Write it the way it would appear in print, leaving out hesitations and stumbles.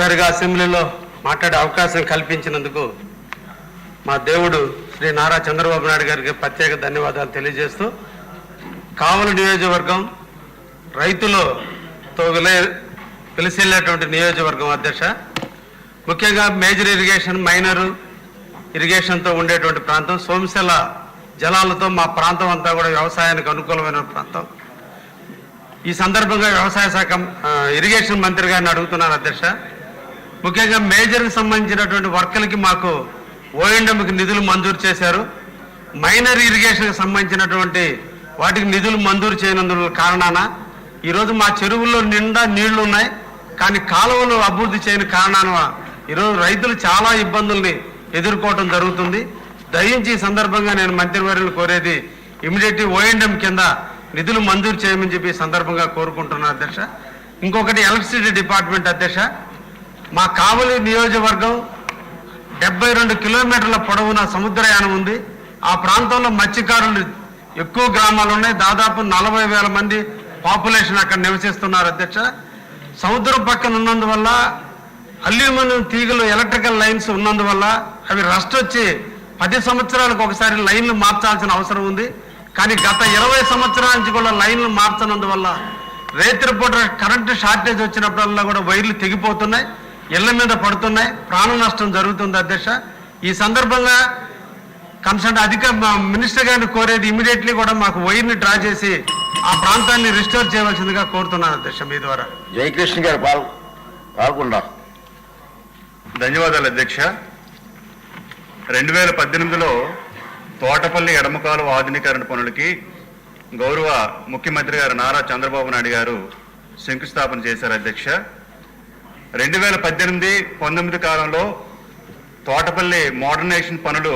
మొదటిసారిగా అసెంబ్లీలో మాట్లాడే అవకాశం కల్పించినందుకు మా దేవుడు శ్రీ నారా చంద్రబాబు నాయుడు గారికి ప్రత్యేక ధన్యవాదాలు తెలియజేస్తూ, కావలి నియోజకవర్గం రైతులతో వెలిసిల్లేటువంటి నియోజకవర్గం అధ్యక్ష. ముఖ్యంగా మేజర్ ఇరిగేషన్, మైనరు ఇరిగేషన్తో ఉండేటువంటి ప్రాంతం, సోమశిల జలాలతో మా ప్రాంతం అంతా కూడా వ్యవసాయానికి అనుకూలమైన ప్రాంతం. ఈ సందర్భంగా వ్యవసాయ శాఖ ఇరిగేషన్ మంత్రి గారిని అడుగుతున్నారు అధ్యక్ష. ముఖ్యంగా మేజర్కి సంబంధించినటువంటి వర్కులకి మాకు ఓఎండ్ఎంకి నిధులు మంజూరు చేశారు. మైనర్ ఇరిగేషన్కి సంబంధించినటువంటి వాటికి నిధులు మంజూరు చేయనందున కారణాన ఈరోజు మా చెరువుల్లో నిండా నీళ్లు ఉన్నాయి, కానీ కాలువలు అభివృద్ధి చేయని కారణాన ఈరోజు రైతులు చాలా ఇబ్బందుల్ని ఎదుర్కోవడం జరుగుతుంది. దయించి ఈ సందర్భంగా నేను మంత్రివర్యులు కోరేది, ఇమీడియట్లీ ఓఎండ్ఎం కింద నిధులు మంజూరు చేయమని చెప్పి ఈ సందర్భంగా కోరుకుంటున్నాను అధ్యక్ష. ఇంకొకటి ఎలక్ట్రిసిటీ డిపార్ట్మెంట్ అధ్యక్ష. మా కావలి నియోజకవర్గం 72 కిలోమీటర్ల పొడవున సముద్రయానం ఉంది. ఆ ప్రాంతంలో మత్స్యకారులు ఎక్కువ గ్రామాలు ఉన్నాయి. దాదాపు 40,000 మంది పాపులేషన్ అక్కడ నివసిస్తున్నారు అధ్యక్ష. సముద్రం పక్కన ఉన్నందువల్ల అల్యూమినియం తీగలు, ఎలక్ట్రికల్ లైన్స్ ఉన్నందువల్ల అవి రస్ట్ వచ్చి 10 సంవత్సరాలకు ఒకసారి లైన్లు మార్చాల్సిన అవసరం ఉంది. కానీ గత 20 సంవత్సరాల నుంచి కూడా లైన్లు మార్చనందువల్ల రేత్రిపూట కరెంటు షార్టేజ్ వచ్చినప్పుడల్లా కూడా వైర్లు తెగిపోతున్నాయి, ఇళ్ల మీద పడుతున్నాయి, ప్రాణ నష్టం జరుగుతుంది అధ్యక్ష. ఈ సందర్భంగా కన్సర్న్ మినిస్టర్ గారిని కోరేది, ఇమీడియట్లీ కూడా మాకు వైర్ని డ్రా చేసి ఆ ప్రాంతాన్ని రిస్టోర్ చేయవలసిందిగా కోరుతున్నాను అధ్యక్ష మీ ద్వారా. జయకృష్ణ గారు పాల్గొన్నారు. ధన్యవాదాలు అధ్యక్ష. 2018లో తోటపల్లి ఎడమకాలువ ఆధునీకరణ పనులకి గౌరవ ముఖ్యమంత్రి గారు నారా చంద్రబాబు నాయుడు గారు శంకుస్థాపన చేశారు అధ్యక్ష. 2018-19 కాలంలో తోటపల్లి మోడర్నైజేషన్ పనులు